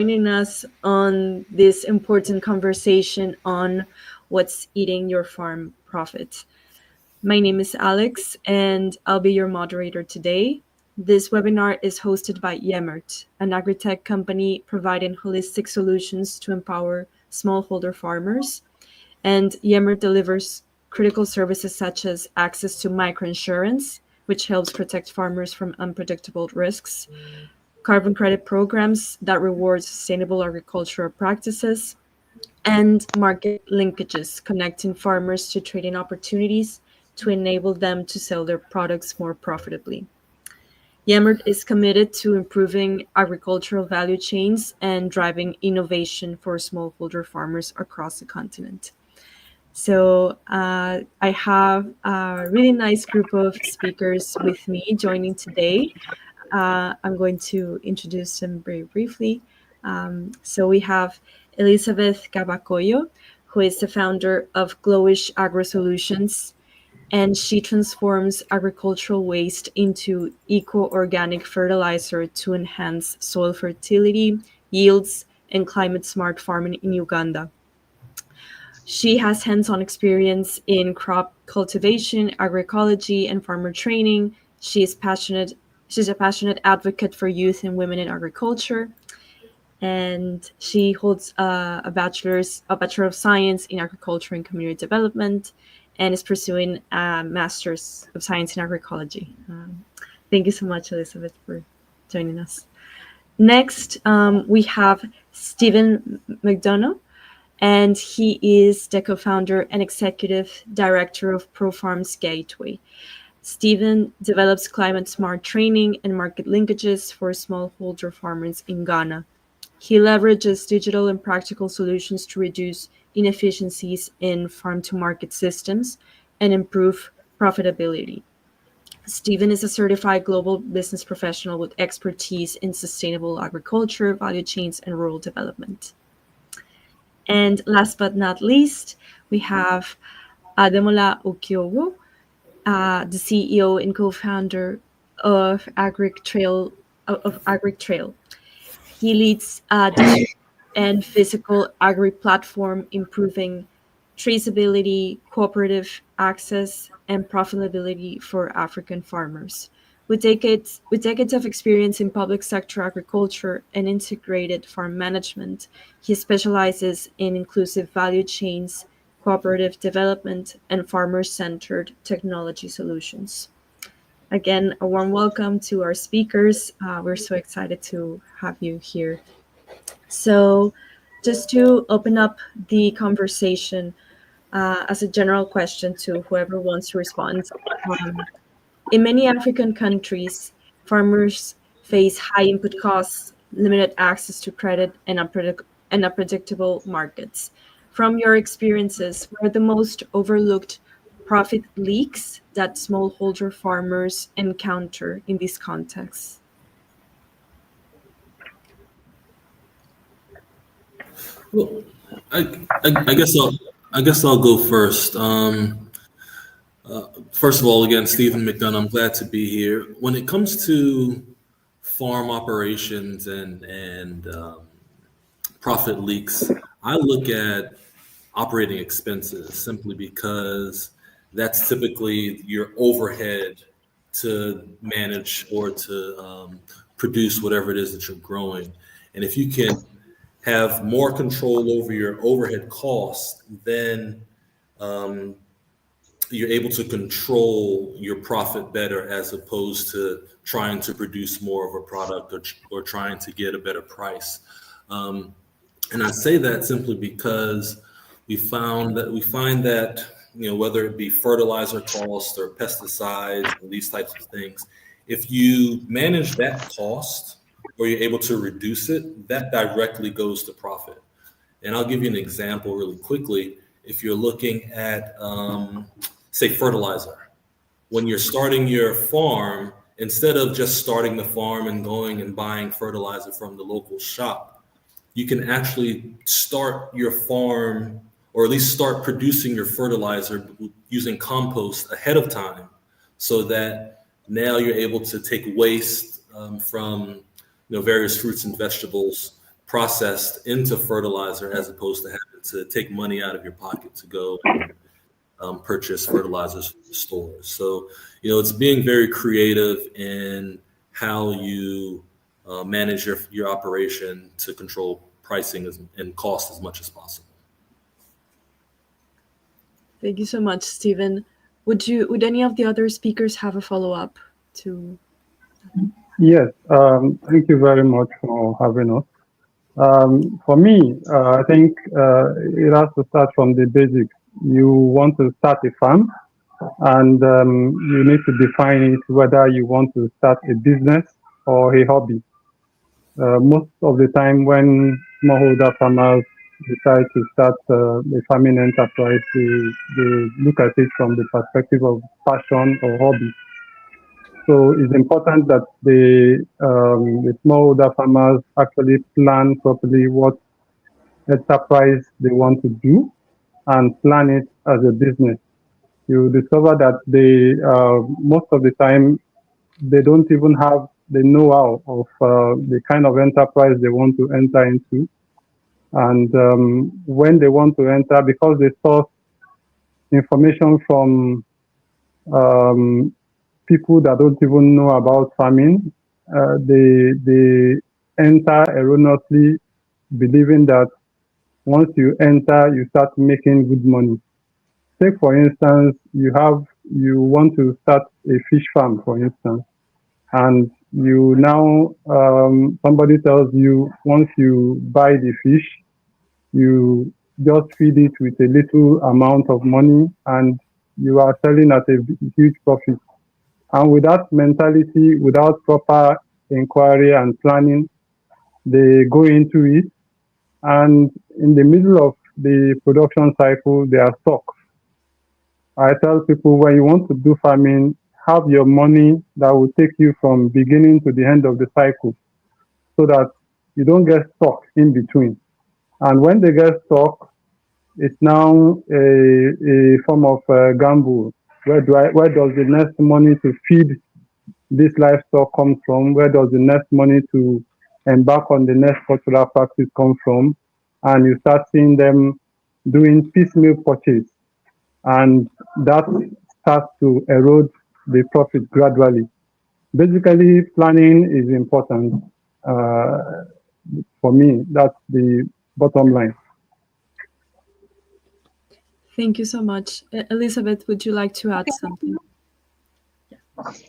joining us on this important conversation on what's eating your farm profit. My name is Alex, and I'll be your moderator today. This webinar is hosted by Yemert, an agri-tech company providing holistic solutions to empower smallholder farmers. And Yemert delivers critical services such as access to microinsurance, which helps protect farmers from unpredictable risks, carbon credit programs that reward sustainable agricultural practices, and market linkages connecting farmers to trading opportunities to enable them to sell their products more profitably. Yammer is committed to improving agricultural value chains and driving innovation for smallholder farmers across the continent. So I have a really nice group of speakers with me joining today. I'm going to introduce them very briefly. So we have Elizabeth Cabacoyo, who is the founder of Glowish Agro Solutions, and she transforms agricultural waste into eco-organic fertilizer to enhance soil fertility, yields, and climate-smart farming in Uganda. She has hands-on experience in crop cultivation, agroecology, and farmer training. She's a passionate advocate for youth and women in agriculture, and she holds a bachelor of science in agriculture and community development, and is pursuing a master's of science in agroecology. Thank you so much, Elizabeth, for joining us. Next, we have Stephen McDonough, and he is the co-founder and executive director of ProFarms Gateway. Stephen develops climate-smart training and market linkages for smallholder farmers in Ghana. He leverages digital and practical solutions to reduce inefficiencies in farm-to-market systems and improve profitability. Stephen is a certified global business professional with expertise in sustainable agriculture, value chains, and rural development. And last but not least, we have Ademola Okiowo, the CEO and co-founder of Agric Trail. He leads a digital and physical agri platform, improving traceability, cooperative access, and profitability for African farmers. With decades of experience in public sector agriculture and integrated farm management, he specializes in inclusive value chains, cooperative development, and farmer-centered technology solutions. Again, a warm welcome to our speakers. We're so excited to have you here. So, just to open up the conversation, as a general question to whoever wants to respond, um, in many African countries, farmers face high input costs, limited access to credit, and unpredictable markets. From your experiences, what are the most overlooked profit leaks that smallholder farmers encounter in these contexts? Well, I guess I'll go first. First of all, again, Stephen McDonough, I'm glad to be here. When it comes to farm operations and profit leaks, I look at operating expenses simply because that's typically your overhead to manage or to produce whatever it is that you're growing. And if you can have more control over your overhead costs, then um, you're able to control your profit better as opposed to trying to produce more of a product or trying to get a better price. Um, and I say that simply because we find that whether it be fertilizer costs or pesticides and these types of things, if you manage that cost or you're able to reduce it, that directly goes to profit. And I'll give you an example really quickly. If you're looking at, say, fertilizer, when you're starting your farm, instead of just starting the farm and going and buying fertilizer from the local shop, you can actually start your farm or at least start producing your fertilizer using compost ahead of time so that now you're able to take waste from various fruits and vegetables, processed into fertilizer as opposed to having to take money out of your pocket to go and purchase fertilizers from the stores. So, it's being very creative in how you manage your operation to control pricing and cost as much as possible. Thank you so much, Stephen. Would any of the other speakers have a follow up to? Yes, thank you very much for having us. For me, I think it has to start from the basics. You want to start a farm, and you need to define it whether you want to start a business or a hobby. Most of the time, when smallholder farmers decide to start a farming enterprise, they look at it from the perspective of passion or hobby. So it's important that the smallholder farmers actually plan properly what enterprise they want to do and plan it as a business. You discover that they most of the time they don't even have the know-how of the kind of enterprise they want to enter into. And when they want to enter, because they source information from um, people that don't even know about farming, they enter erroneously, believing that once you enter, you start making good money. Take for instance, you want to start a fish farm, for instance, and you now somebody tells you once you buy the fish, you just feed it with a little amount of money, and you are selling at a huge profit. And with that mentality, without proper inquiry and planning, they go into it, and in the middle of the production cycle, they are stuck. I tell people when you want to do farming, have your money that will take you from beginning to the end of the cycle so that you don't get stuck in between. And when they get stuck, it's now a form of gamble. Where does the next money to feed this livestock come from? Where does the next money to embark on the next cultural practice come from? And you start seeing them doing piecemeal purchase, and that starts to erode the profit gradually. Basically, planning is important. Uh, for me, that's the bottom line. Thank you so much, Elizabeth. Would you like to add Okay. something?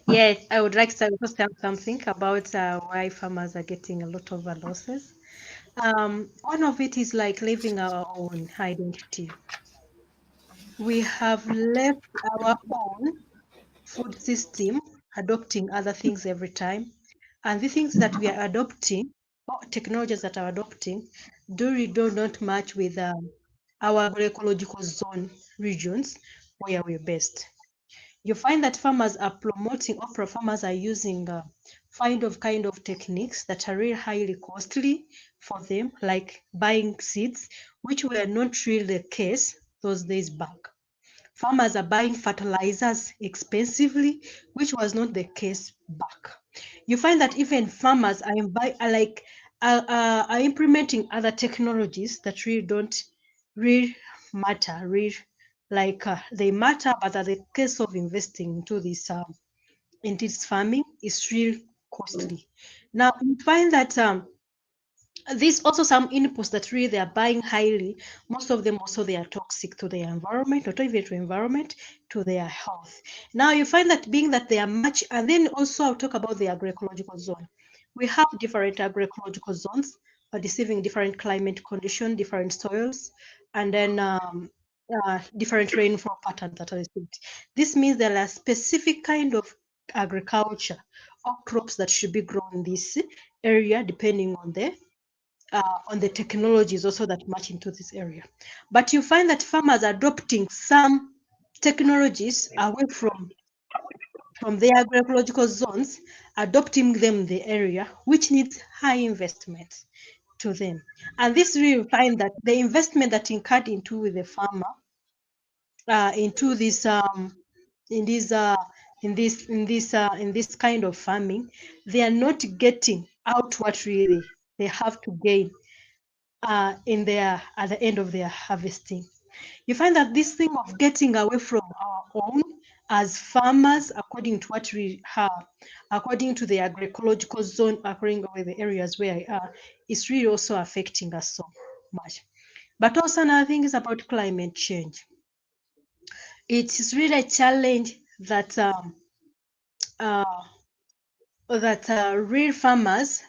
Yes, I would like to also tell something about why farmers are getting a lot of losses. One of it is like leaving our own identity. We have left our own food system, adopting other things every time. And the things that we are adopting, or technologies that are adopting, do not match with our agroecological zone regions where we're based. You find that farmers are promoting, or farmers are using kind of techniques that are really highly costly for them, like buying seeds, which were not really the case those days back. Farmers are buying fertilizers expensively, which was not the case back. You find that even farmers are implementing other technologies that really don't really matter, really they matter, but at the case of investing into this farming is really costly. Now you find that there's also some inputs that really they are buying highly. Most of them also they are toxic to their environment, not even to environment, to their health. Now you find that being that they are much, and then also I'll talk about the agroecological zone. We have different agroecological zones receiving different climate conditions, different soils, and then different rainfall patterns that are received. This means there are specific kind of agriculture or crops that should be grown in this area depending on the technologies also that match into this area. But you find that farmers are adopting some technologies away from the agroecological zones, adopting them in the area, which needs high investment to them. And this really find that the investment that incurred into with the farmer into this in this kind of farming, they are not getting out what really they have to gain in their at the end of their harvesting. You find that this thing of getting away from our own as farmers, according to what we have, according to the agroecological zone, according to the areas where I are, is really also affecting us so much. But also another thing is about climate change. It is really a challenge that uh, real farmers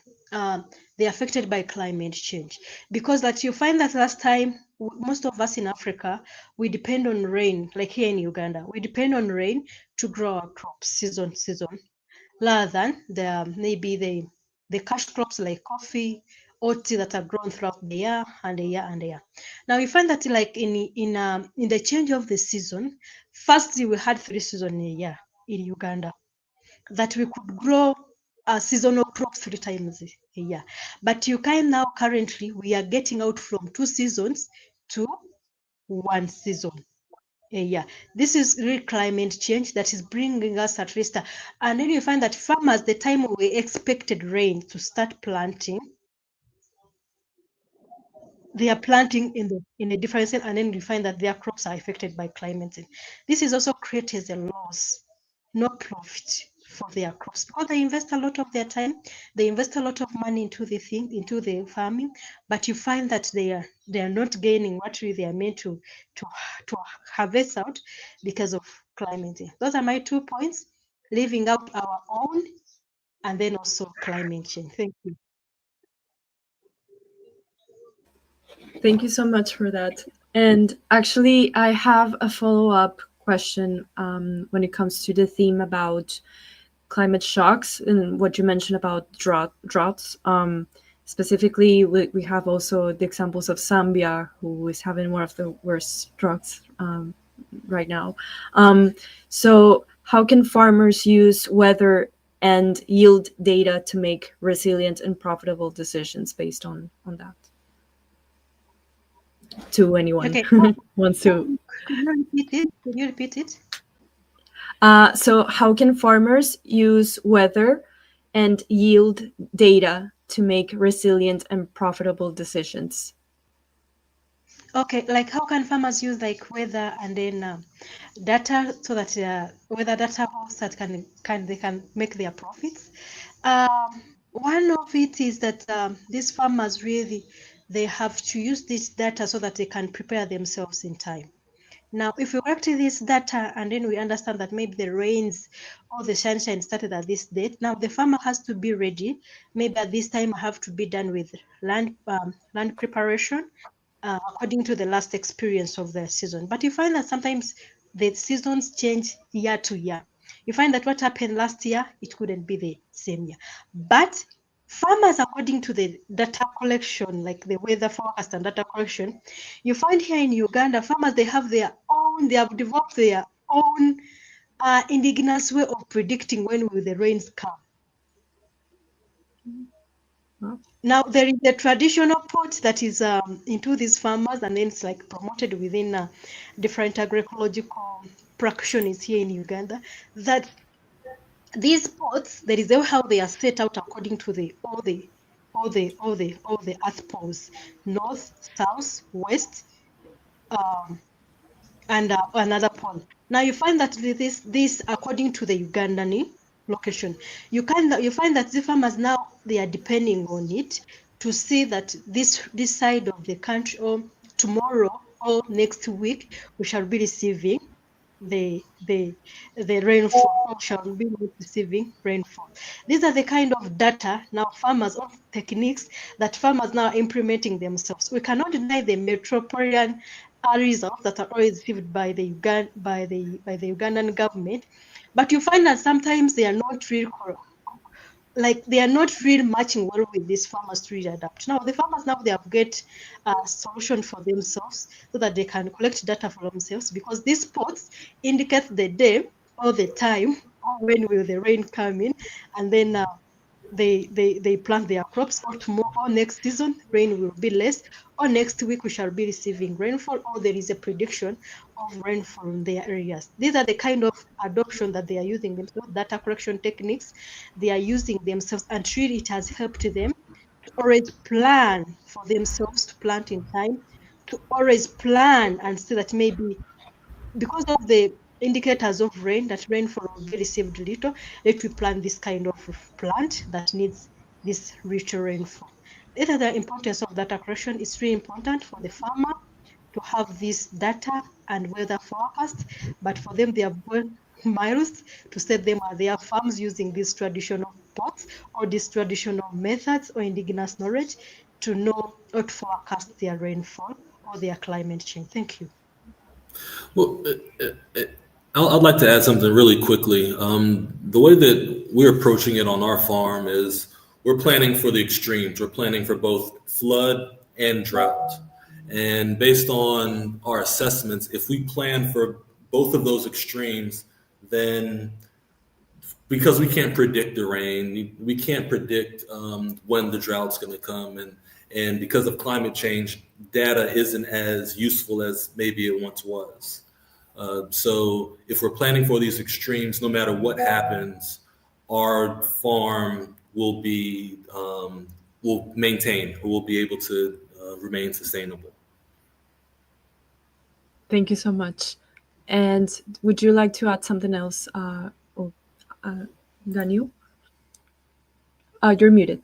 they're affected by climate change, because that you find that last time most of us in Africa, we depend on rain. Like here in Uganda, we depend on rain to grow our crops season, rather than maybe the cash crops like coffee or tea that are grown throughout the year and a year and a year. Now you find that like in the change of the season, firstly we had 3 seasons in a year in Uganda, that we could grow a seasonal crop 3 times a year. But you can now currently we are getting out from 2 seasons to 1 season a year. This is real climate change that is bringing us at least. And then you find that farmers, the time we expected rain to start planting, they are planting in a different season, and then you find that their crops are affected by climate change. This is also creates a loss, no profit for their crops, because they invest a lot of their time, they invest a lot of money into into the farming, but you find that they are not gaining what really they are meant to to harvest out because of climate change. Those are my 2 points: living out our own, and then also climate change. Thank you. Thank you so much for that. And actually, I have a follow up question when it comes to the theme about climate shocks and what you mentioned about droughts. Specifically, we have also the examples of Zambia, who is having one of the worst droughts right now. So, how can farmers use weather and yield data to make resilient and profitable decisions based on that? To anyone Okay. wants to. Could you repeat it? Could you repeat it? So how can farmers use weather and yield data to make resilient and profitable decisions? Okay, like how can farmers use like weather and then data, so that weather data hosts that they can make their profits. One of it is that these farmers really they have to use this data so that they can prepare themselves in time. Now, if we work to this data and then we understand that maybe the rains or the sunshine started at this date, now the farmer has to be ready. Maybe at this time I have to be done with land preparation according to the last experience of the season. But you find that sometimes the seasons change year to year. You find that what happened last year, it couldn't be the same year. But farmers, according to the data collection, like the weather forecast and data collection, you find here in Uganda, farmers, they have they have developed their own indigenous way of predicting when will the rains come. Wow. Now there is a traditional pot that is into these farmers, and then it's like promoted within different agroecological practitioners here in Uganda. That these pots, there is how they are set out according to all the earth poles: north, south, west, and another pole. Now you find that this according to the Ugandan location, you find that the farmers now they are depending on it to see that this side of the country, or tomorrow or next week, we shall be receiving the rainfall, or shall be receiving rainfall. These are the kind of data now farmers, or techniques that farmers now are implementing themselves. We cannot deny the metropolitan results that are always received by the Ugandan government, but you find that sometimes they are not really like they are not really matching well with these farmers to really adapt. Now the farmers now they have get a solution for themselves so that they can collect data for themselves, because these spots indicate the day or the time or when will the rain come in, and then they plant their crops, or tomorrow or next season rain will be less, or next week we shall be receiving rainfall, or there is a prediction of rainfall in their areas. These are the kind of adoption that they are using themselves, data collection techniques they are using themselves, and really it has helped them to always plan for themselves to plant in time, to always plan and see that maybe because of the indicators of rain, that rainfall will be received little, let we plant this kind of plant that needs this rich rainfall. The other importance of data collection is really important for the farmer to have this data and weather forecast, but for them, they have gone miles to set them at their farms using these traditional pots or these traditional methods or indigenous knowledge to know or to forecast their rainfall or their climate change. Thank you. Well, I'd like to add something really quickly. The way that we're approaching it on our farm is we're planning for the extremes. We're planning for both flood and drought. And based on our assessments, if we plan for both of those extremes, then because we can't predict the rain, we can't predict when the drought's going to come, and because of climate change, data isn't as useful as maybe it once was. So if we're planning for these extremes, no matter what happens, our farm will be will maintain or will be able to remain sustainable. Thank you so much. And would you like to add something else, Daniel? You're muted.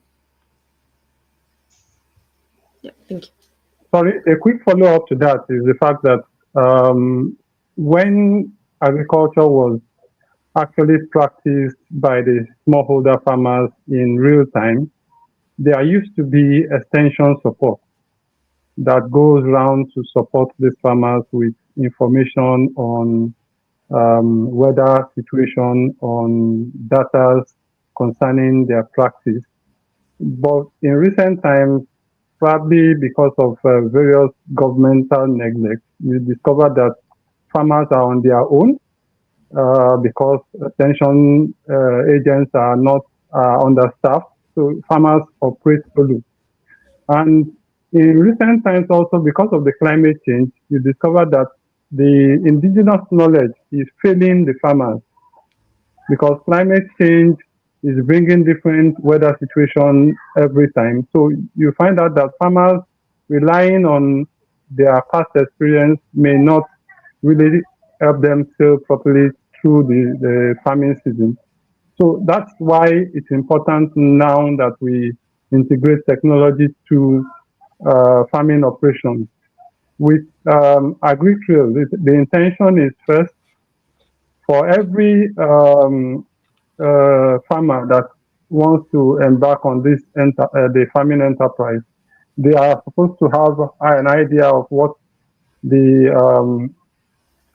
Yeah, thank you. Sorry, a quick follow-up to that is the fact that when agriculture was actually practiced by the smallholder farmers in real time, there used to be extension support that goes around to support the farmers with information on weather situation, on data concerning their practice. But in recent times, probably because of various governmental neglect, you discover that farmers are on their own because extension agents are not understaffed, so farmers operate solo. And in recent times also, because of the climate change, you discover that the indigenous knowledge is failing the farmers because climate change is bringing different weather situations every time. So you find out that farmers relying on their past experience may not really help them sail properly through the farming season. So that's why it's important now that we integrate technology to farming operations. With AgriTrail, the intention is first for every farmer that wants to embark on this the farming enterprise, they are supposed to have an idea of what the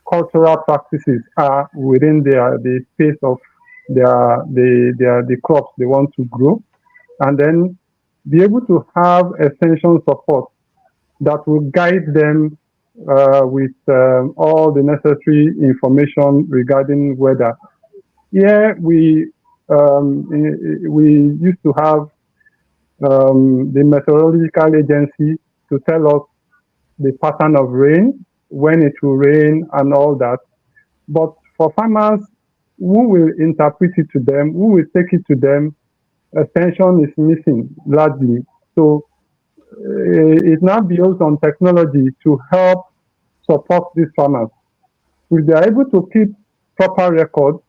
cultural practices are within the space of the crops they want to grow, and then be able to have extension support that will guide them with all the necessary information regarding weather. Here we used to have the meteorological agency to tell us the pattern of rain, when it will rain, and all that. But for farmers, who will interpret it to them, who will take it to them, extension is missing largely. So it now builds on technology to help support these farmers. If they are able to keep proper records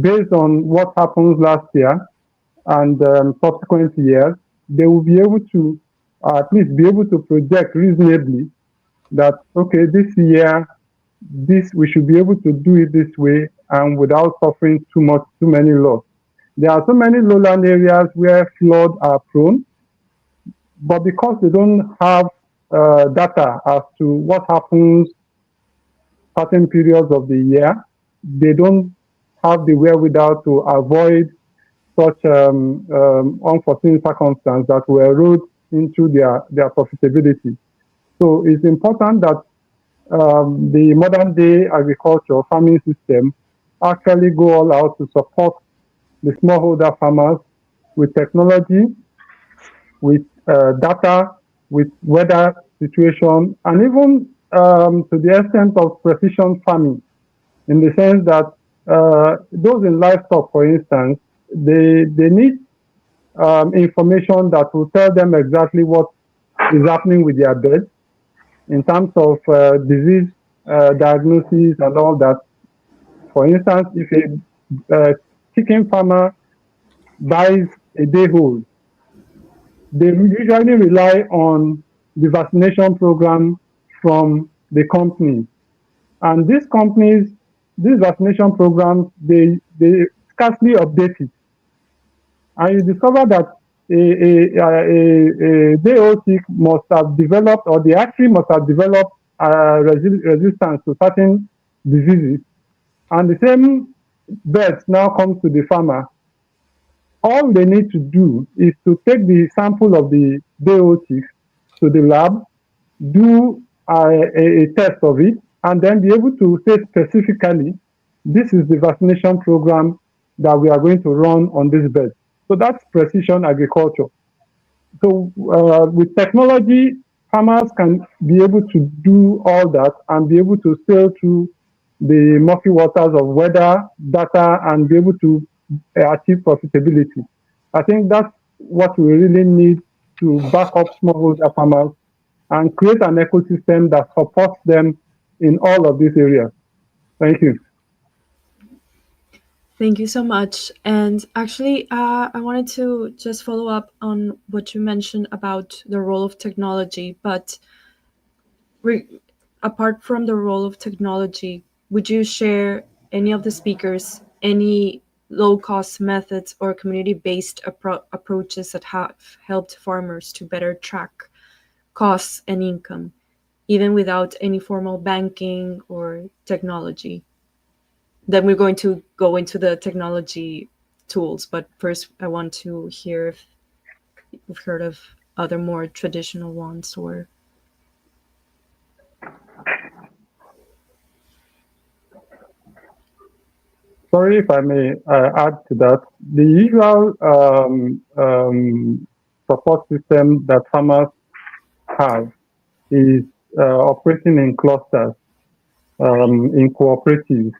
based on what happens last year and subsequent years, they will be able to at least be able to project reasonably that, okay, this year, we should be able to do it this way and without suffering too many loss. There are so many lowland areas where floods are prone, but because they don't have data as to what happens certain periods of the year, they don't have the wherewithal to avoid such unforeseen circumstances that will erode into their profitability. So it's important that the modern day agriculture farming system actually go all out to support the smallholder farmers with technology, with data, with weather situation, and even to the extent of precision farming, in the sense that those in livestock, for instance, they need information that will tell them exactly what is happening with their bed in terms of disease diagnosis and all that. For instance, if a chicken farmer buys a day old, they usually rely on the vaccination program from the company. And these companies, these vaccination programs, they scarcely update it. And you discover that a day old tick must have developed, or the actually must have developed resistance to certain diseases. And the same birds now comes to the farmer. All they need to do is to take the sample of the day old ticks to the lab, do a test of it, and then be able to say specifically, this is the vaccination program that we are going to run on this bed. So that's precision agriculture. So with technology, farmers can be able to do all that and be able to sail through the murky waters of weather data and be able to achieve profitability. I think that's what we really need to back up smallholder farmers and create an ecosystem that supports them in all of these areas. Thank you. Thank you so much. And actually, I wanted to just follow up on what you mentioned about the role of technology. But apart from the role of technology, would you share any of the speakers any low-cost methods or community-based approaches that have helped farmers to better track costs and income, even without any formal banking or technology? Then we're going to go into the technology tools, but first I want to hear if you've heard of other more traditional ones or... Sorry if I may add to that. The usual support system that farmers have is operating in clusters, in cooperatives.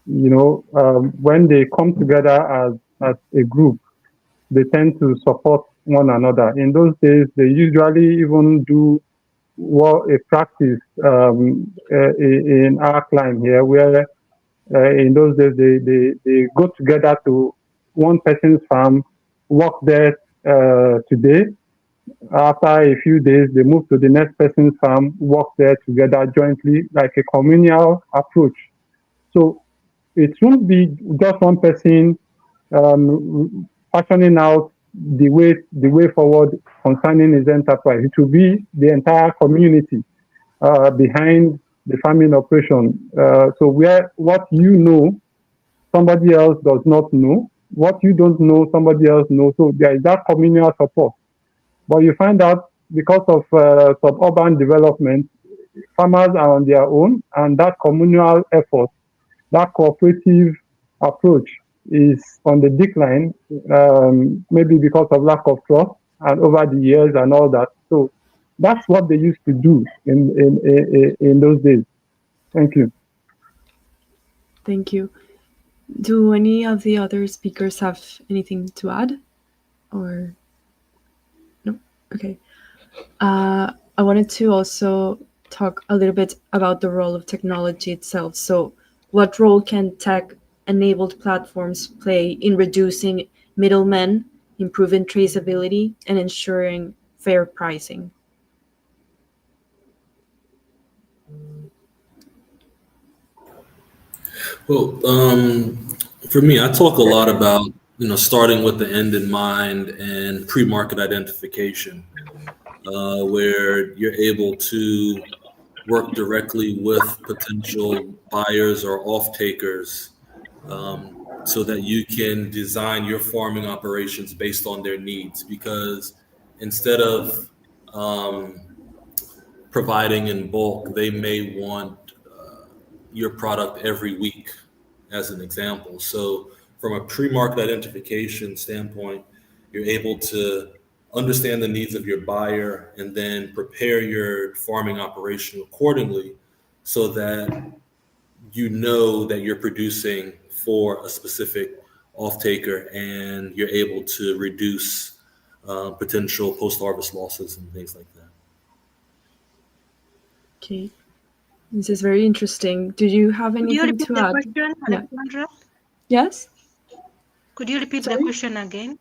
When they come together as a group, they tend to support one another. In those days, they usually even do a practice in our climb here, where in those days they go together to one person's farm, work there today. After a few days, they move to the next person's farm, work there together jointly, like a communal approach. So it won't be just one person fashioning out the way forward concerning his enterprise. It will be the entire community behind the farming operation. So where what you know, somebody else does not know. What you don't know, somebody else knows. So there is that communal support. But you find out because of suburban development, farmers are on their own, and that communal effort, that cooperative approach is on the decline, maybe because of lack of trust and over the years and all that. So that's what they used to do in those days. Thank you. Thank you. Do any of the other speakers have anything to add? Or no? Okay. I wanted to also talk a little bit about the role of technology itself. So what role can tech-enabled platforms play in reducing middlemen, improving traceability, and ensuring fair pricing? Well, for me, I talk a lot about starting with the end in mind and pre-market identification, where you're able to work directly with potential buyers or off-takers, so that you can design your farming operations based on their needs. Because instead of providing in bulk, they may want your product every week, as an example. So from a pre-market identification standpoint, you're able to understand the needs of your buyer and then prepare your farming operation accordingly, so that you know that you're producing for a specific off taker, and you're able to reduce potential post-harvest losses and things like that. Okay. This is very interesting. Do you have Could you anything repeat to the add? question, Yeah. Alexandra? Yes? Could you repeat the Sorry? question again?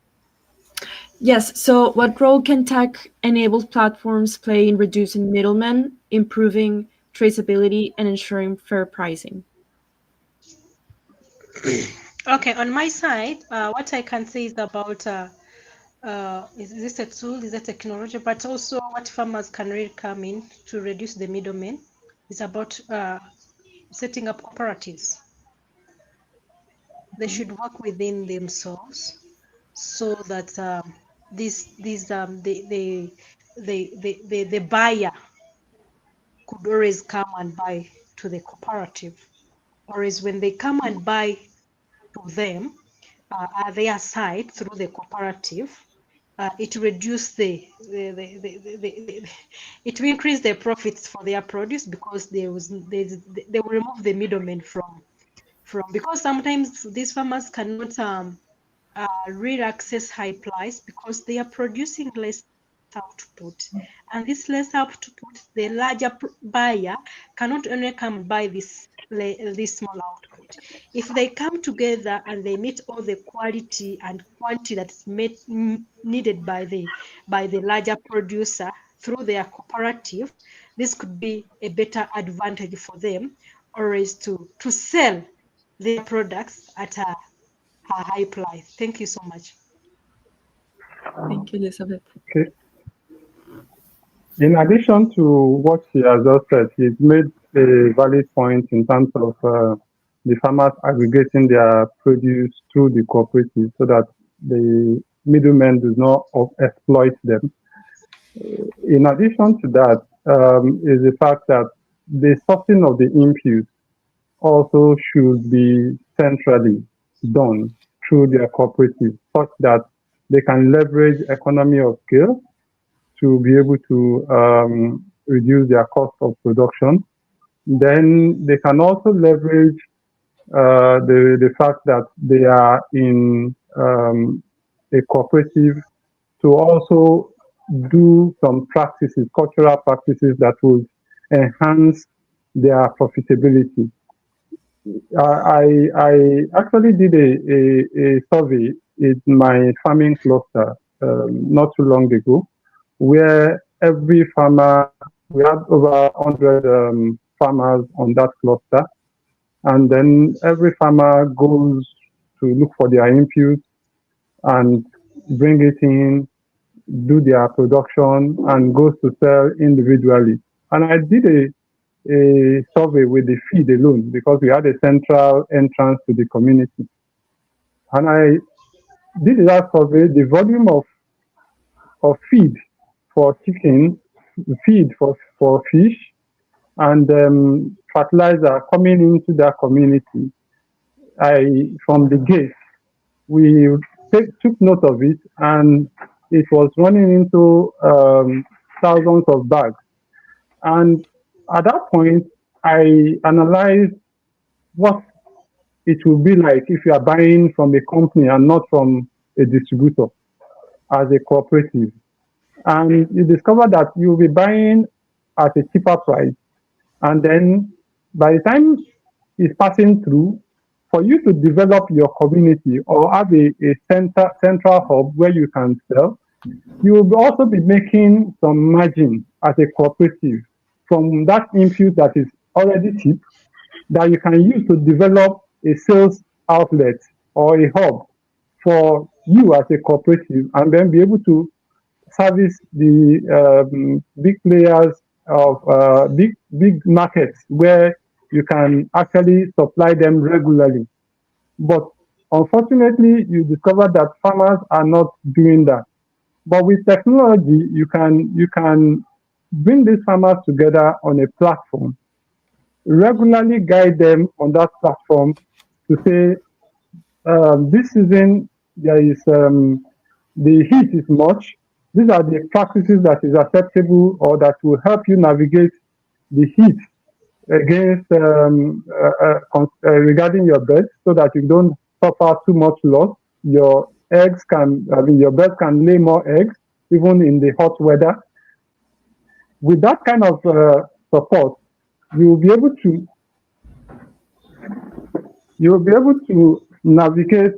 Yes. So, what role can tech-enabled platforms play in reducing middlemen, improving traceability, and ensuring fair pricing? Okay, on my side, what I can say is about is this a tool, is a technology, but also what farmers can really come in to reduce the middlemen is about setting up cooperatives. They should work within themselves so that the buyer could always come and buy to the cooperative, whereas when they come and buy to them at their side through the cooperative, it reduce it will increase the profits for their produce because they will remove the middlemen from because sometimes these farmers cannot really access high price because they are producing less output, and this less output, the larger buyer cannot only come buy this small output. If they come together and they meet all the quality and quantity that's needed by the larger producer through their cooperative, this could be a better advantage for them, or is to sell their products at a high price. Thank you so much. Thank you, Elizabeth. Okay. In addition to what she has just said, she's made a valid point in terms of the farmers aggregating their produce through the cooperative so that the middlemen do not exploit them. In addition to that, is the fact that the sourcing of the inputs also should be centrally done through their cooperative such that they can leverage economy of scale to be able to reduce their cost of production. Then they can also leverage the fact that they are in a cooperative to also do some practices, cultural practices that will enhance their profitability. I actually did a survey in my farming cluster not too long ago, where every farmer, we had over 100 farmers on that cluster, and then every farmer goes to look for their inputs and bring it in, do their production, and goes to sell individually. And I did a survey with the feed alone because we had a central entrance to the community. And I did that survey, the volume of feed for chicken, feed for fish, and fertilizer coming into that community. From the gate, we took note of it, and it was running into thousands of bags. And at that point, I analyzed what it will be like if you are buying from a company and not from a distributor as a cooperative. And you discover that you'll be buying at a cheaper price. And then by the time it's passing through, for you to develop your community or have a central hub where you can sell, you will also be making some margin as a cooperative from that input that is already cheap that you can use to develop a sales outlet or a hub for you as a cooperative, and then be able to service the big players of big markets where you can actually supply them regularly. But unfortunately, you discover that farmers are not doing that. But with technology, you can bring these farmers together on a platform, regularly guide them on that platform to say, this season there is the heat is much. These are the practices that is acceptable or that will help you navigate the heat against regarding your bed so that you don't suffer too much loss. Your your birds can lay more eggs, even in the hot weather. With that kind of support, you will be able to navigate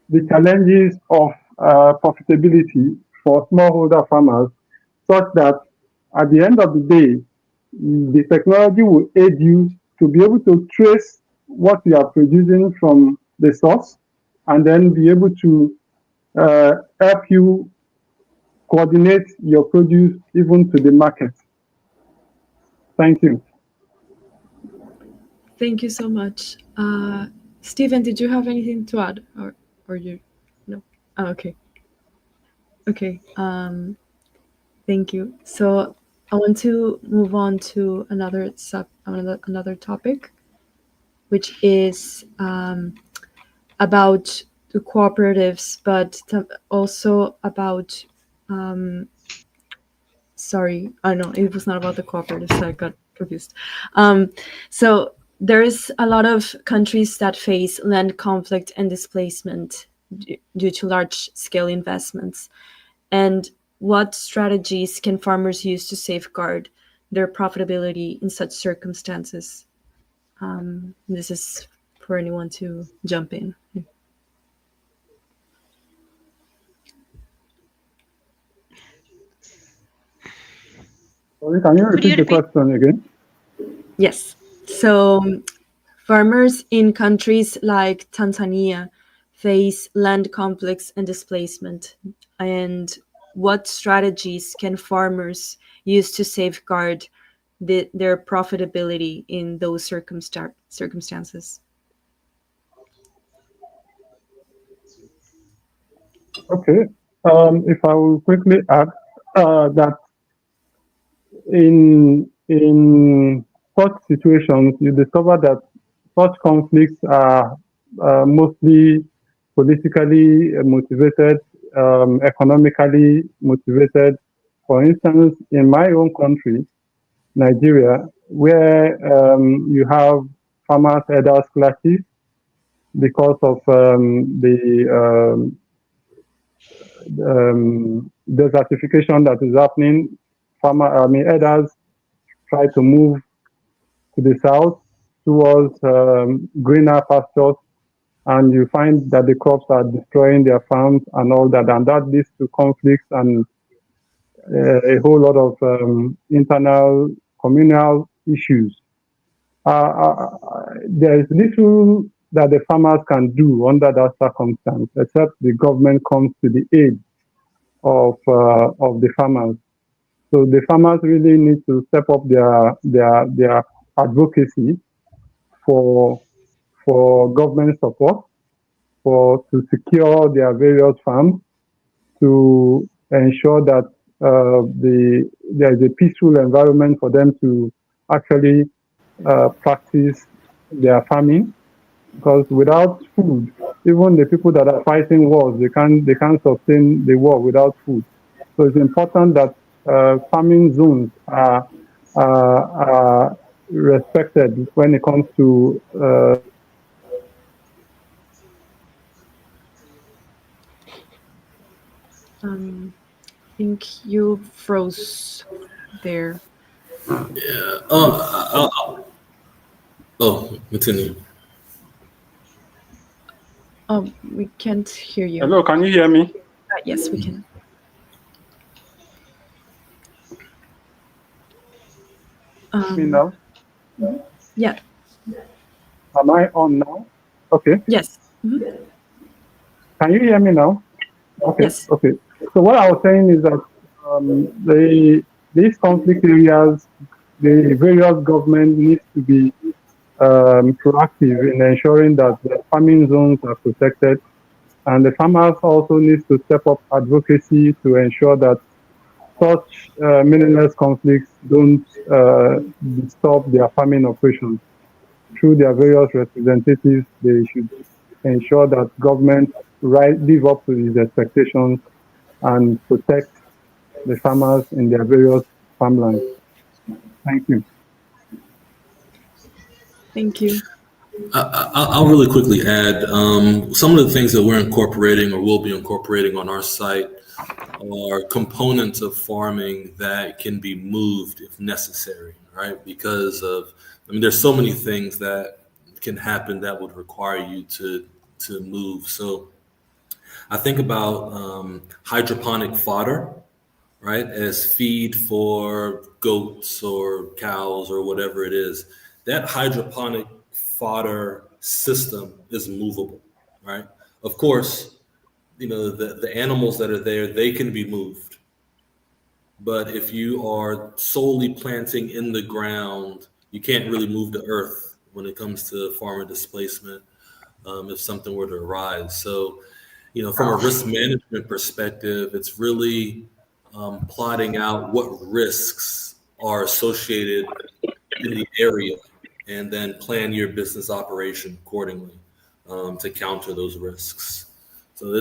the challenges of profitability for smallholder farmers, such that at the end of the day, the technology will aid you to be able to trace what you are producing from the source, and then be able to help you coordinate your produce even to the market. Thank you. Thank you so much. Stephen, did you have anything to add, or you? No. Oh, okay. Okay. Thank you. So I want to move on to another topic, which is about the cooperatives, but also about sorry, oh no, it was not about the cooperatives. So I got confused. So there is a lot of countries that face land conflict and displacement due to large-scale investments. And what strategies can farmers use to safeguard their profitability in such circumstances? This is for anyone to jump in. Sorry, can you repeat the question again? Yes. So farmers in countries like Tanzania face land conflicts and displacement. And what strategies can farmers use to safeguard their profitability in those circumstances? Okay. If I will quickly add that in such situations, you discover that such conflicts are mostly politically motivated, economically motivated. For instance, in my own country, Nigeria, where you have farmers' elders clashes because of the desertification that is happening. Elders try to move to the south towards greener pastures, and you find that the crops are destroying their farms and all that, and that leads to conflicts and a whole lot of internal communal issues. There is little that the farmers can do under that circumstance, except the government comes to the aid of the farmers. So the farmers really need to step up their advocacy for government support, to secure their various farms, to ensure that there is a peaceful environment for them to actually practice their farming. Because without food, even the people that are fighting wars, they can't sustain the war without food. So it's important that farming zones are respected when it comes to I think you froze there. Yeah. Continue. Oh, we can't hear you. Hello, can you hear me? Yes, we can. Me now? Yeah. Am I on now? Okay. Yes. Can you hear me now? Okay. Yes. Okay. So what I was saying is that these conflict areas, the various government needs to be proactive in ensuring that the farming zones are protected, and the farmers also need to step up advocacy to ensure that such meaningless conflicts don't disturb their farming operations. Through their various representatives, they should ensure that government live up to these expectations and protect the farmers in their various farmlands. Thank you. Thank you. I'll really quickly add some of the things that we're incorporating or will be incorporating on our site are components of farming that can be moved if necessary, right? Because of, I mean, there's so many things that can happen that would require you to move. So I think about hydroponic fodder, right, as feed for goats or cows or whatever it is. That hydroponic fodder system is movable, right? Of course, the animals that are there, they can be moved. But if you are solely planting in the ground, you can't really move the earth when it comes to farmer displacement if something were to arise. So, from a risk management perspective, it's really plotting out what risks are associated in the area and then plan your business operation accordingly to counter those risks. So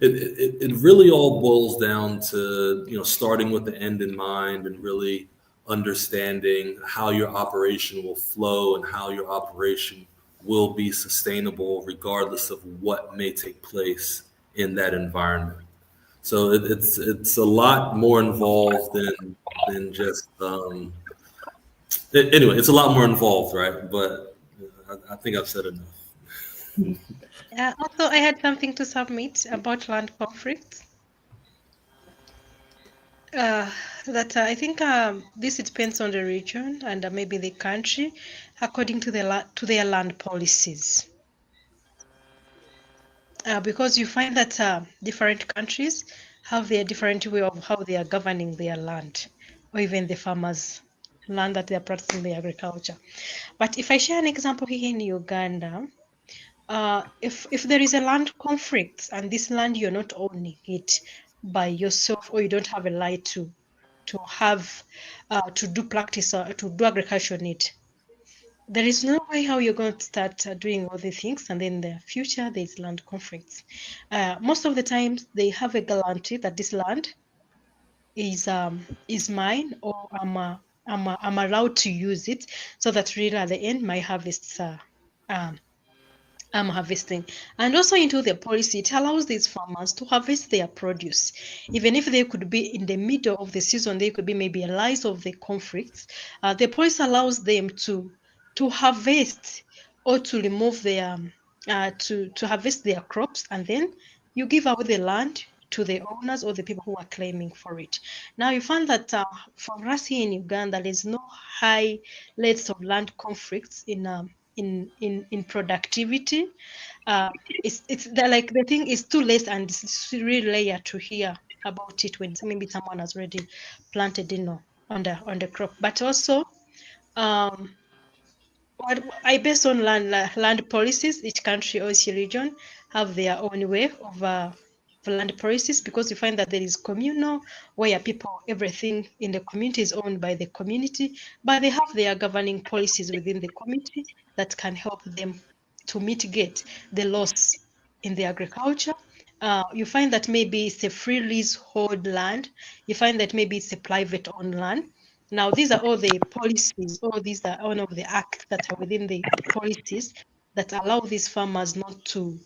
it really all boils down to starting with the end in mind and really understanding how your operation will flow and how your operation will be sustainable regardless of what may take place in that environment. So it's a lot more involved than just anyway. It's a lot more involved, right? But I think I've said enough. Also, I had something to submit about land conflicts. That I think this depends on the region and maybe the country, according to their land policies. Because you find that different countries have their different way of how they are governing their land, or even the farmers' land that they are practicing the agriculture. But if I share an example here in Uganda, if there is a land conflict and this land you're not owning it by yourself, or you don't have a right to have to do practice or to do agriculture on it, there is no way how you're going to start doing all the things, and then in the future there's land conflicts. Most of the times they have a guarantee that this land is mine, or I'm allowed to use it, so that really at the end my harvests um, I'm harvesting. And also into the policy, it allows these farmers to harvest their produce. Even if they could be in the middle of the season, they could be maybe a rise of the conflicts. The policy allows them to harvest or to remove their to harvest their crops, and then you give away the land to the owners or the people who are claiming for it. Now you find that for us here in Uganda, there is no high rates of land conflicts in productivity. It's like the thing is too late, and it's really rare to hear about it when maybe someone has already planted on the crop. But also what I based on land policies, each country or each region have their own way of land policies, because you find that there is communal, where people, everything in the community is owned by the community, but they have their governing policies within the community that can help them to mitigate the loss in the agriculture. You find that maybe it's a free leasehold land. You find that maybe it's a private owned land. Now, these are all the policies, or these are all of the acts that are within the policies that allow these farmers not to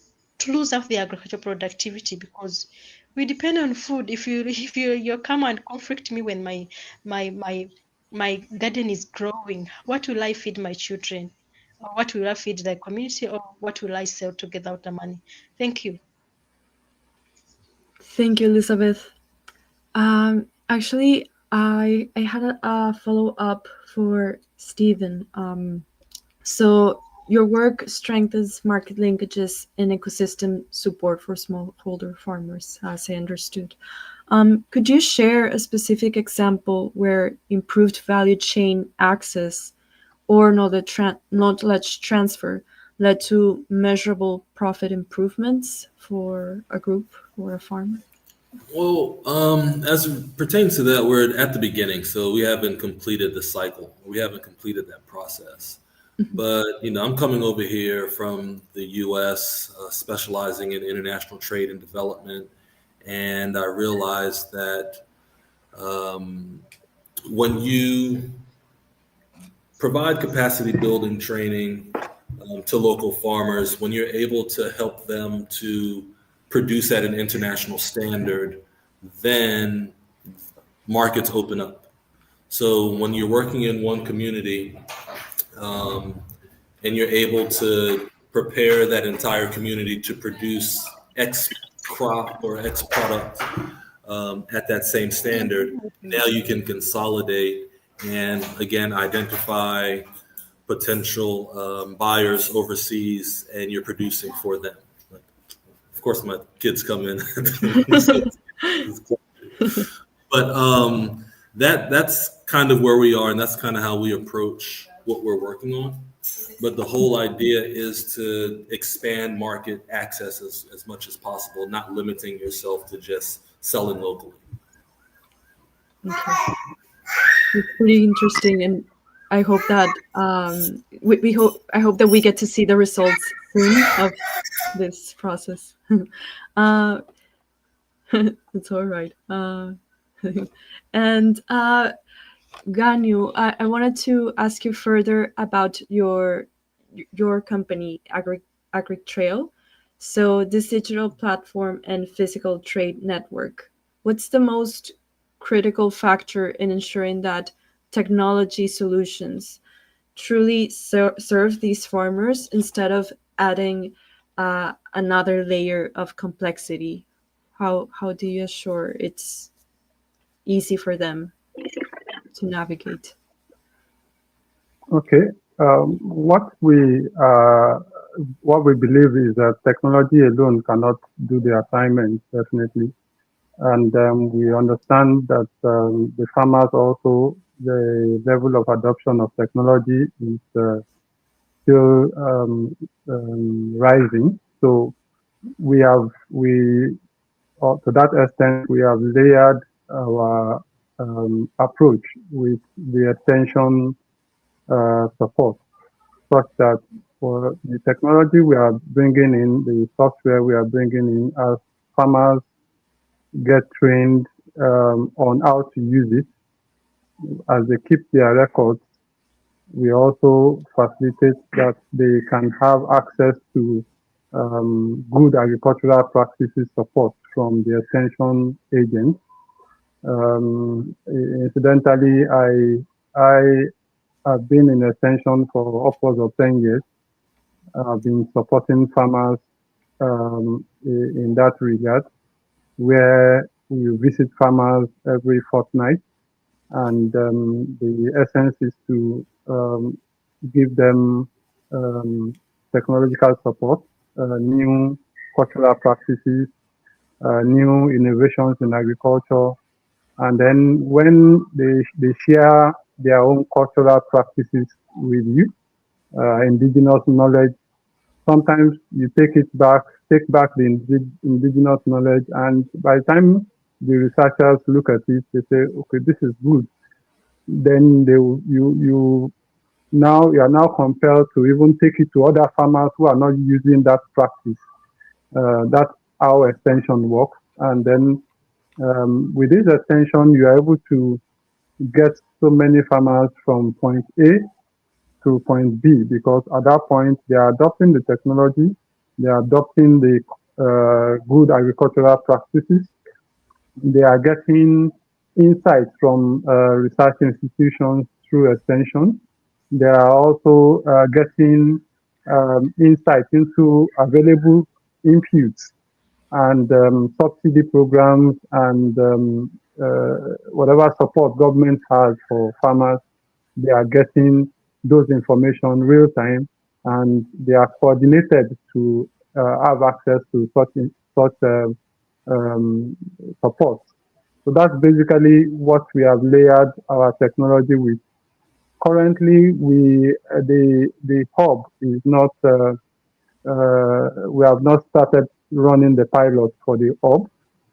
lose out their agricultural productivity, because we depend on food. If you come and conflict me when my garden is growing, what will I feed my children? Or what will I feed the community, or what will I sell to get out the money? Thank you. Thank you, Elizabeth. Actually, I had a follow up for Stephen. So your work strengthens market linkages and ecosystem support for smallholder farmers, as I understood. Could you share a specific example where improved value chain access or knowledge transfer led to measurable profit improvements for a group or a farmer? Well, as it pertains to that, we're at the beginning, so we haven't completed the cycle. We haven't completed that process. Mhm. But I'm coming over here from the U.S., specializing in international trade and development, and I realized that um, when you provide capacity building training to local farmers, when you're able to help them to produce at an international standard, then markets open up. So when you're working in one community, and you're able to prepare that entire community to produce X crop or X product at that same standard, now you can consolidate and again identify potential buyers overseas, and you're producing for them. Of course, my kids come in, but that's kind of where we are, and that's kind of how we approach what we're working on. But the whole idea is to expand market access as much as possible, not limiting yourself to just selling locally. Okay. It's pretty interesting, and I hope that I hope that we get to see the results soon of this process. uh, it's all right. And Ganyu, I wanted to ask you further about your company, AgriTrail. So this digital platform and physical trade network. What's the most critical factor in ensuring that technology solutions truly serve these farmers instead of adding another layer of complexity? How do you assure it's easy for them to navigate? Okay. What we believe is that technology alone cannot do the assignment, definitely. And we understand that the farmers also, the level of adoption of technology is still rising. So to that extent, we have layered our approach with the extension support, such that for the technology we are bringing in, the software we are bringing in, as farmers get trained on how to use it, as they keep their records, we also facilitate that they can have access to good agricultural practices support from the extension agents. Incidentally, I have been in extension for upwards of 10 years. I've been supporting farmers in that regard, where we visit farmers every fortnight, and the essence is to give them technological support, new cultural practices, new innovations in agriculture. And then when they share their own cultural practices with you, indigenous knowledge, sometimes you take back the indigenous knowledge, and by the time the researchers look at it, they say, okay, this is good. Then you are now compelled to even take it to other farmers who are not using that practice. That's how extension works. And then with this extension, you are able to get so many farmers from point A to point B, because at that point they are adopting the technology, they are adopting the good agricultural practices, they are getting insights from research institutions through extension. They are also getting insight into available inputs and subsidy programs and whatever support government has for farmers. They are getting those information real time, and they are coordinated to have access to such support. So that's basically what we have layered our technology with. Currently, the hub is not. We have not started running the pilot for the hub.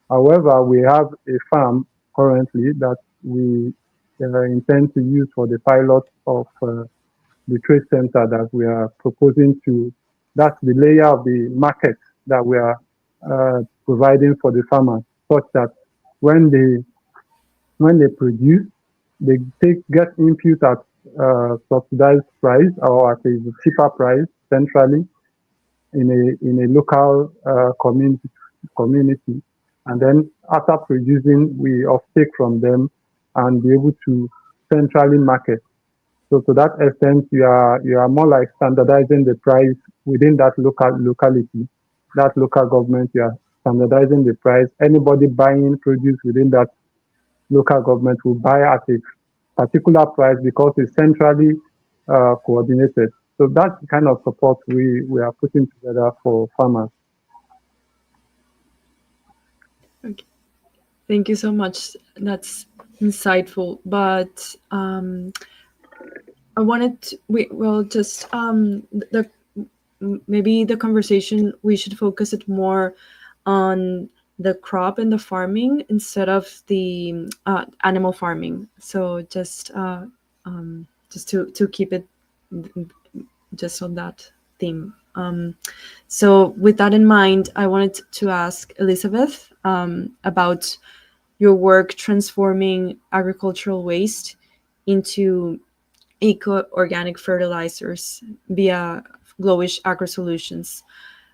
However, we have a farm currently that we intend to use for the pilot of the trade center that we are proposing to. That's the layer of the market that we are providing for the farmers, such that when they produce, they get input at subsidized price or at a cheaper price centrally in a local community, and then after producing, we offtake from them and be able to centrally market. So to that extent, you are more like standardizing the price within that locality, that local government. You are standardizing the price. Anybody buying produce within that local government will buy at a particular price because it's centrally coordinated. So that's the kind of support we are putting together for farmers. Okay. Thank you so much. That's insightful. But I wanted to, we well just the maybe the conversation we should focus it more on the crop and the farming instead of the animal farming. So just to keep it just on that theme. So with that in mind, I wanted to ask Elizabeth about your work transforming agricultural waste into eco-organic fertilizers via Glowish Agro Solutions.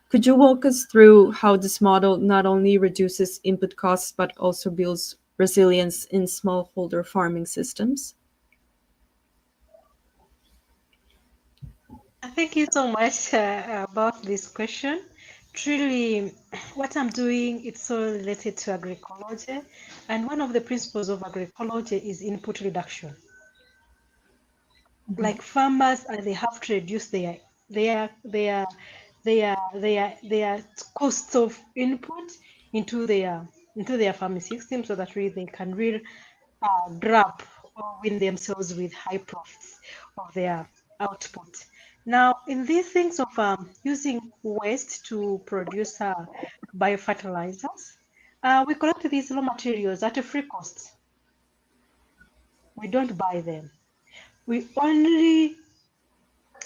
Could you walk us through how this model not only reduces input costs but also builds resilience in smallholder farming systems? Thank you so much about this question. Truly, what I'm doing, it's so related to agroecology. And one of the principles of agroecology is input reduction. Like farmers, they have to reduce their their their costs of input into their farming system so that really they can really grab or win themselves with high profits of their output. Now, in these things of using waste to produce biofertilizers, we collect these raw materials at a free cost. We don't buy them. We only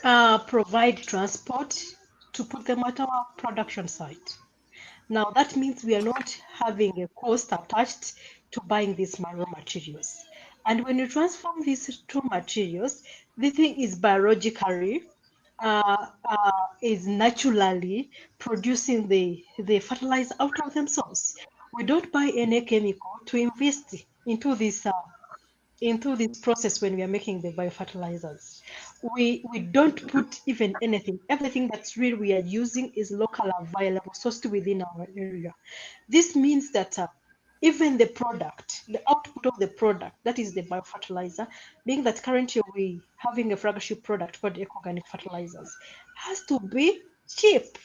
provide transport to put them at our production site. Now, that means we are not having a cost attached to buying these raw materials. And when you transform these two materials, the thing is biologically, is naturally producing the fertilizer out of themselves. We don't buy any chemical to invest into this process when we are making the biofertilizers. We don't put even anything. Everything that's real we are using is local available, sourced within our area. This means that even the product, the output of the product, that is the biofertilizer, being that currently we having a flagship product called eco-organic fertilizers, has to be cheap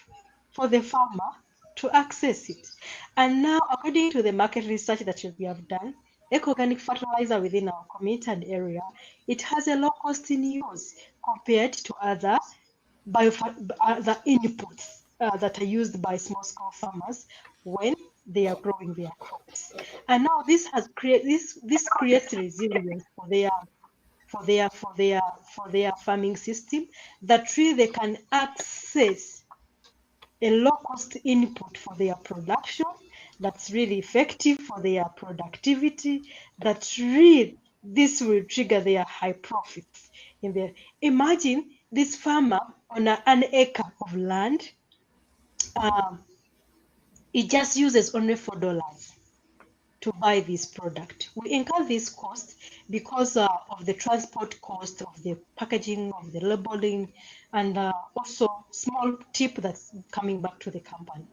for the farmer to access it. And now, according to the market research that we have done, eco-organic fertilizer within our community and area, it has a low cost in use compared to other inputs that are used by small-scale farmers when they are growing their crops. And now this has this creates resilience for their farming system, that really they can access a low cost input for their production that's really effective for their productivity, that really this will trigger their high profits in there. Imagine this farmer on an acre of land, he just uses only $4 to buy this product. We incur this cost because of the transport cost, of the packaging, of the labeling, and also small tip that's coming back to the company.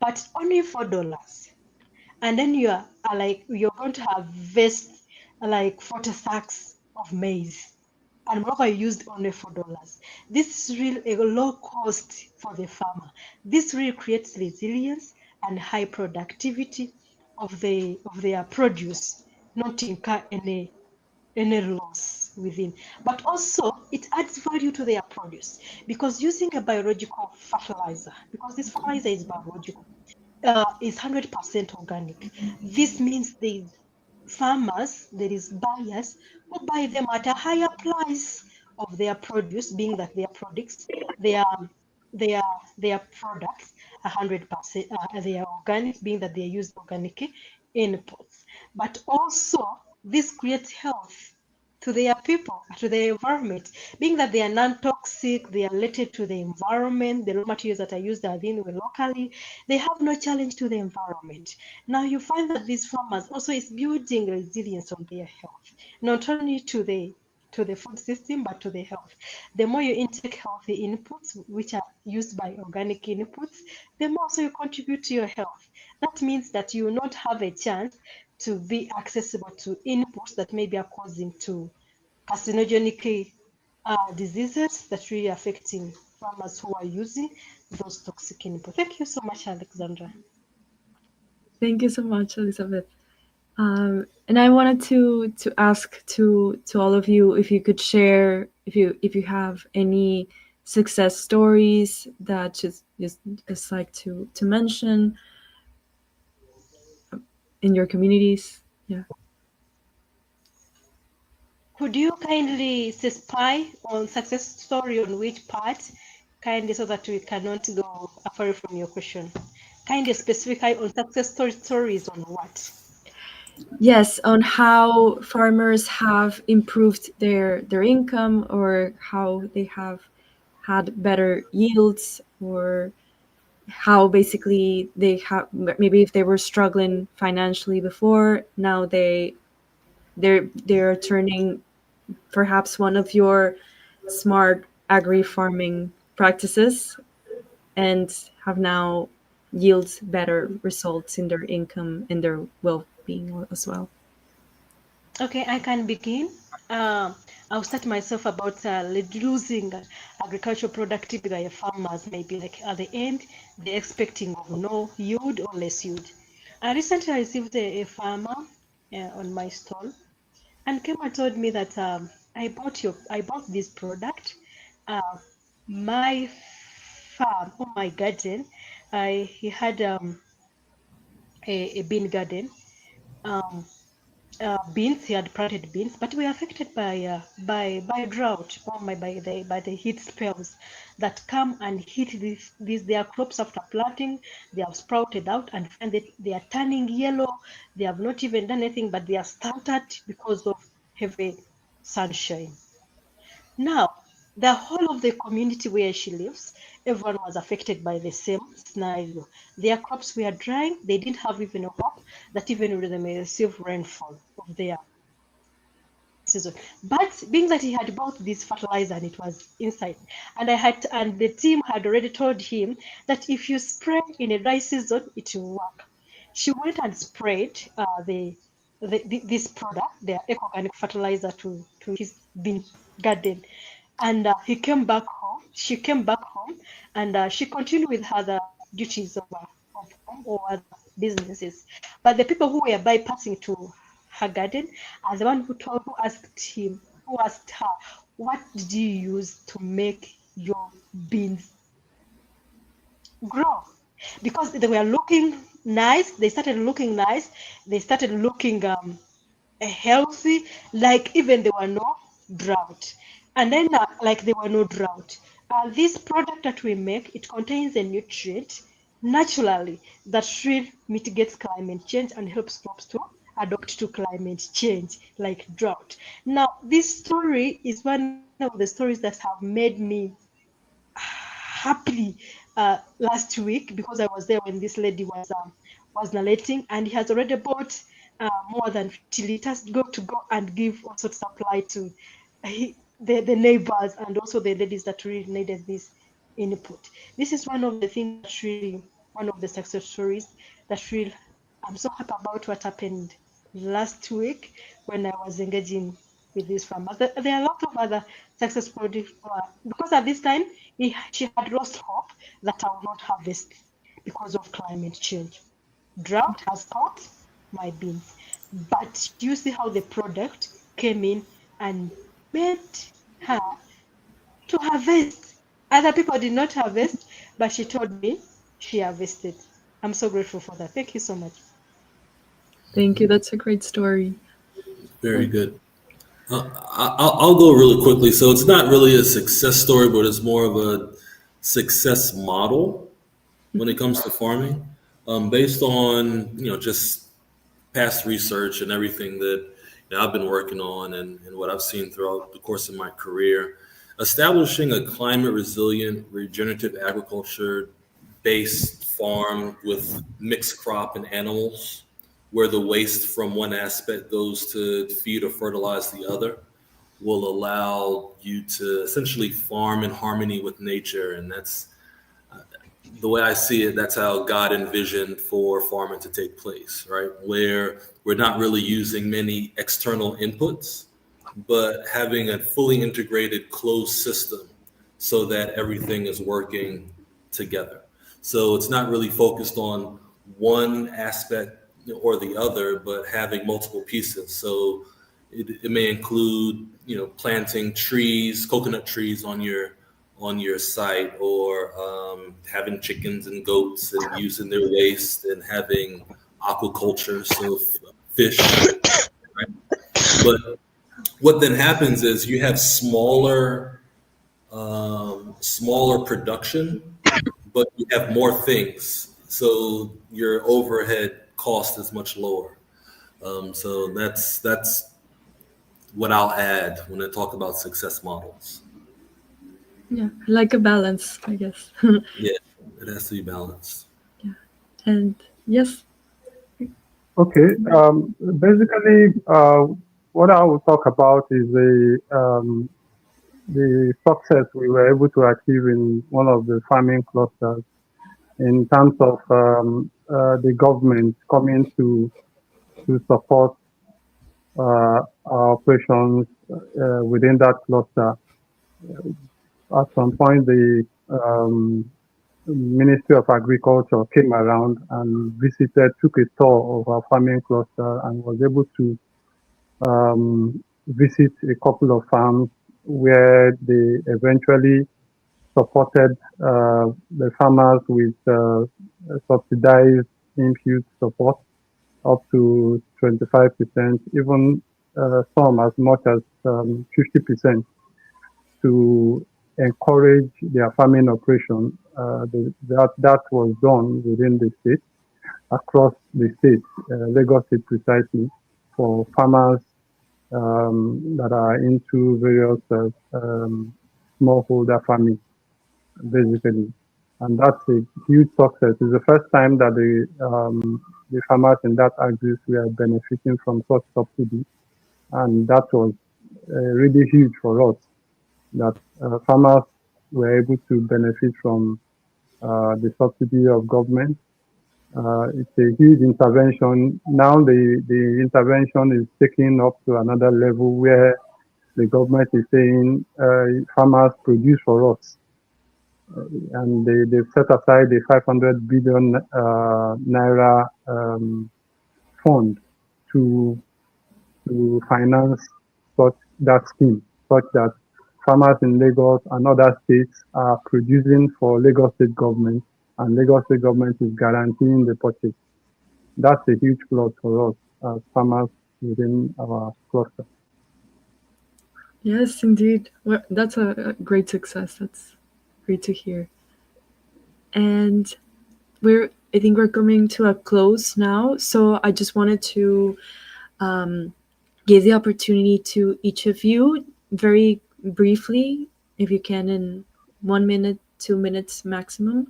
But only $4. And then you're going to harvest like 40 sacks of maize. And moreover, you used only $4. This is really a low cost for the farmer. This really creates resilience and high productivity of their produce, not incur any loss within. But also it adds value to their produce, because using a biological fertilizer, because this fertilizer is biological, is 100% organic. This means the farmers, there is buyers who buy them at a higher price of their produce, being that their products, their their their products 100%, they are organic, being that they use organic inputs. But also this creates health to their people, to their environment, being that they are non-toxic, they are related to the environment, the raw materials that are used are being locally, they have no challenge to the environment. Now you find that these farmers also is building resilience on their health, not only to the food system but to the health. The more you intake healthy inputs, which are used by organic inputs, the more so you contribute to your health. That means that you will not have a chance to be accessible to inputs that maybe are causing to carcinogenic diseases that really affecting farmers who are using those toxic inputs. Thank you so much, Alexandra. Thank you so much, Elizabeth. And I wanted to ask to all of you if you could share if you have any success stories that just like to mention in your communities. Yeah. Could you kindly say spy on success story on which part, kindly, so that we cannot go far from your question? Kindly specify on stories on what? Yes, on how farmers have improved their income or how they have had better yields or how basically they have maybe if they were struggling financially before now they're turning perhaps one of your smart agri farming practices and have now yields better results in their income and their well-being as well. Okay, I can begin. I'll start myself about losing agricultural productivity by farmers. Maybe like at the end, they're expecting of no yield or less yield. I recently received a farmer on my stall and came and told me that I bought this product. Uh, my farm, or my garden, he had a bean garden. Um, Beans. He had planted beans, but we were affected by drought or by the heat spells that come and hit these their crops after planting. They have sprouted out and find that they are turning yellow. They have not even done anything, but they are stunted because of heavy sunshine. Now, the whole of the community where she lives, everyone was affected by the same scenario. Their crops were drying. They didn't have even a hope that even they may receive rainfall of their season. But being that he had bought this fertilizer and it was inside, and the team had already told him that if you spray in a dry season, it will work. She went and sprayed this product, the eco-organic fertilizer, to his bean garden, and he came back home. She came back home, and she continued with her duties of home or other businesses. But the people who were bypassing to her garden are the one who asked her, what did you use to make your beans grow? Because they were looking nice, they started looking nice, they started looking healthy, like even there were no drought. And then, like there were no drought. This product that we make, it contains a nutrient naturally that should mitigates climate change and helps crops to adapt to climate change, like drought. Now, this story is one of the stories that have made me happily last week because I was there when this lady was narrating, and he has already bought more than 50 liters to go and give also supply to the neighbors and also the ladies that really needed this input. This is one of the things that really one of the success stories that really I'm so happy about what happened last week when I was engaging with this farmer. There are a lot of other success stories because at this time she had lost hope that I will not harvest because of climate change. Drought has caught my beans, but you see how the product came in and made her to harvest. Other people did not harvest, but she told me she harvested. I'm so grateful for that. Thank you so much. Thank you. That's a great story. Very good. I'll go really quickly. So it's not really a success story, but it's more of a success model when it comes to farming, based on just past research and everything that that I've been working on and what I've seen throughout the course of my career. Establishing a climate resilient, regenerative agriculture based farm with mixed crop and animals, where the waste from one aspect goes to feed or fertilize the other, will allow you to essentially farm in harmony with nature. And that's the way I see it, that's how God envisioned for farming to take place, right? Where we're not really using many external inputs, but having a fully integrated closed system so that everything is working together. So it's not really focused on one aspect or the other, but having multiple pieces. So it may include, planting trees, coconut trees on your site, or having chickens and goats and using their waste and having aquaculture, so fish. Right? But what then happens is you have smaller production, but you have more things, so your overhead cost is much lower. So that's what I'll add when I talk about success models. Yeah, like a balance, I guess. Yeah, it has to be balanced. Yeah, and yes. Okay. Basically, what I will talk about is the success we were able to achieve in one of the farming clusters in terms of the government coming to support our operations within that cluster. At some point, the Ministry of Agriculture came around and visited, took a tour of our farming cluster, and was able to visit a couple of farms where they eventually supported the farmers with subsidized input support up to 25%, even some as much as 50% to encourage their farming operation. That was done within the state, across the state, Lagos State precisely, for farmers that are into various smallholder farming, basically. And that's a huge success. It's the first time that the farmers in that axis were benefiting from such subsidy. And that was really huge for us, that farmers were able to benefit from the subsidy of government. It's a huge intervention. Now the intervention is taken up to another level where the government is saying farmers produce for us. And they set aside a 500 billion naira fund to finance that scheme, such that farmers in Lagos and other states are producing for Lagos State government, and Lagos State government is guaranteeing the purchase. That's a huge plus for us as farmers within our cluster. Yes, indeed. Well, that's a great success. That's great to hear. And I think we're coming to a close now. So I just wanted to give the opportunity to each of you, very briefly, if you can, in 1 minute, 2 minutes maximum,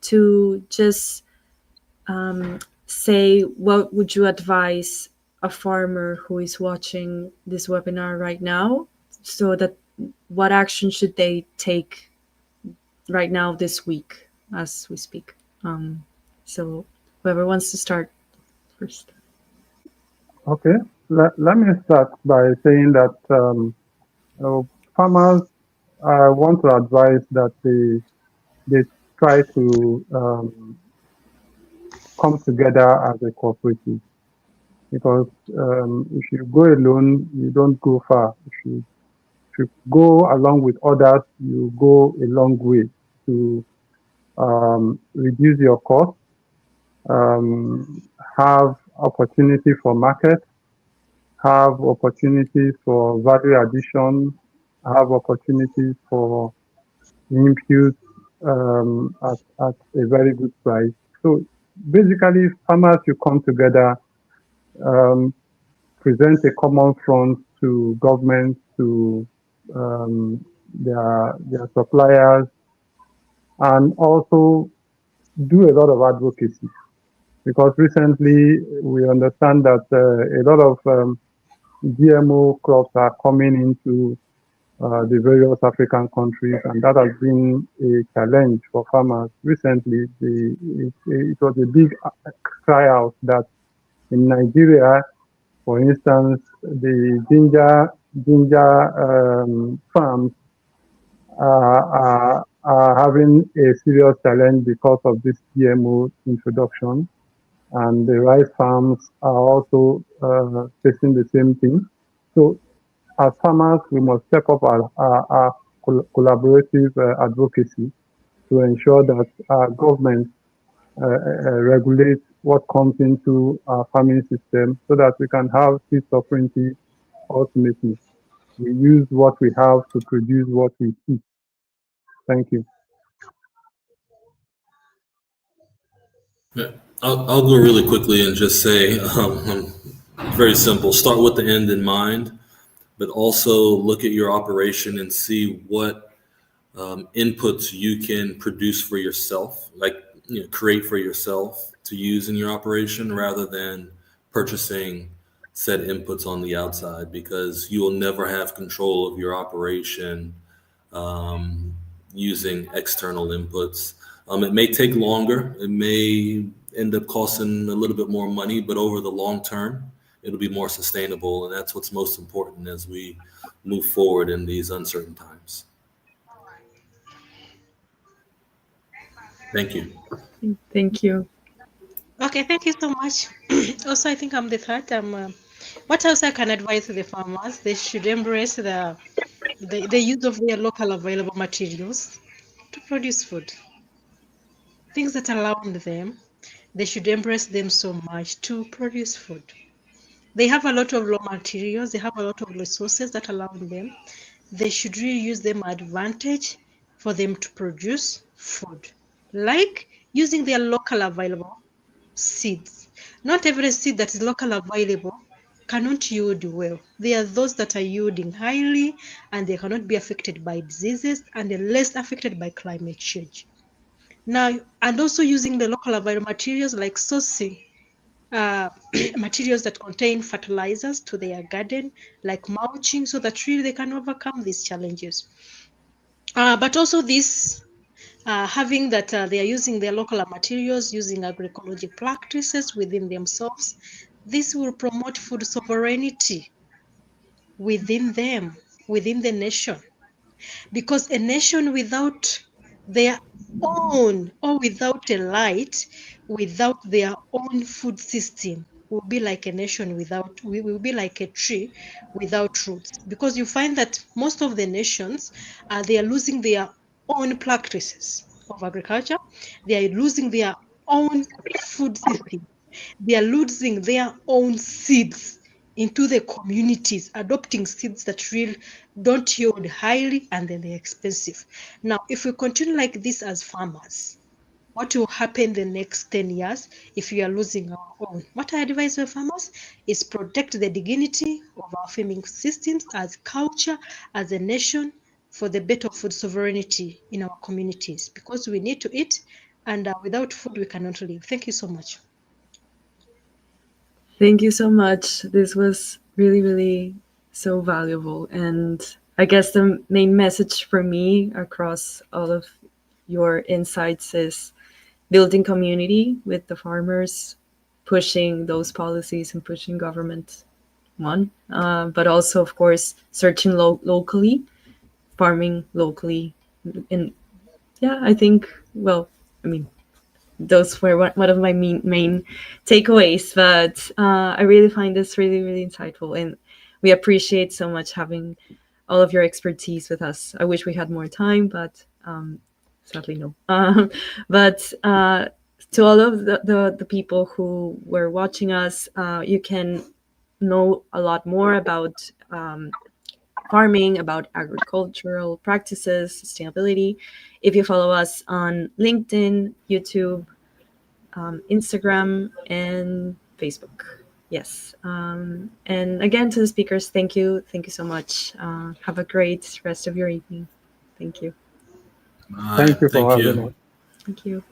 to just say what would you advise a farmer who is watching this webinar right now, so that what action should they take right now this week as we speak. So whoever wants to start first. Okay, let me start by saying that farmers, I want to advise that they try to come together as a cooperative, because if you go alone, you don't go far. If you go along with others, you go a long way to reduce your cost, have opportunity for market, have opportunities for value addition, have opportunities for input at a very good price. So basically, farmers should come together, present a common front to government, to um, their suppliers, and also do a lot of advocacy. Because recently we understand that a lot of GMO crops are coming into the various African countries, and that has been a challenge for farmers. Recently, it was a big cry out that in Nigeria, for instance, the ginger farms are having a serious challenge because of this GMO introduction, and the rice farms are also facing the same thing. So as farmers, we must step up our collaborative advocacy to ensure that our government regulate what comes into our farming system so that we can have seed sovereignty ultimately. We use what we have to produce what we eat. Thank you. Yeah, I'll go really quickly and just say very simple. Start with the end in mind, but also look at your operation and see what inputs you can produce for yourself, like create for yourself to use in your operation, rather than purchasing said inputs on the outside, because you will never have control of your operation um, using external inputs. It may take longer. It may end up costing a little bit more money, but over the long term, it'll be more sustainable. And that's what's most important as we move forward in these uncertain times. Thank you. Thank you. Okay, thank you so much. Also, I think I'm the third. What else I can advise the farmers? They should embrace the use of their local available materials to produce food. Things that allow them, they should embrace them so much to produce food. They have a lot of raw materials, they have a lot of resources that allow them. They should really use them advantage for them to produce food, like using their local available seeds. Not every seed that is local available cannot yield well. There are those that are yielding highly and they cannot be affected by diseases and are less affected by climate change. Now, and also using the local available materials like sourcing uh, materials that contain fertilizers to their garden, like mulching, so that really they can overcome these challenges. But also this having that they are using their local materials, using agroecology practices within themselves, this will promote food sovereignty within them, within the nation. Because a nation without their own, or without a light, without their own food system, will be like a nation without, we will be like a tree without roots. Because you find that most of the nations, they are losing their own practices of agriculture, they are losing their own food system, they are losing their own seeds into the communities, adopting seeds that really don't yield highly and then they're expensive. Now, if we continue like this as farmers, what will happen the next 10 years if we are losing our own? What I advise our farmers is protect the dignity of our farming systems as culture, as a nation, for the better food sovereignty in our communities, because we need to eat, and without food we cannot live. Thank you so much. Thank you so much. This was really, really so valuable. And I guess the main message for me across all of your insights is building community with the farmers, pushing those policies and pushing government one, but also, of course, searching locally, farming locally. And yeah, I think, well, I mean, those were one of my main takeaways. But I really find this really, really insightful, and we appreciate so much having all of your expertise with us. I wish we had more time, but sadly, no. But to all of the people who were watching us, you can know a lot more about farming, about agricultural practices, sustainability, if you follow us on LinkedIn, YouTube, Instagram, and Facebook. Yes. And again, to the speakers, thank you. Thank you so much. Have a great rest of your evening. Thank you. All right. Thank you for Thank having you. us. Thank you.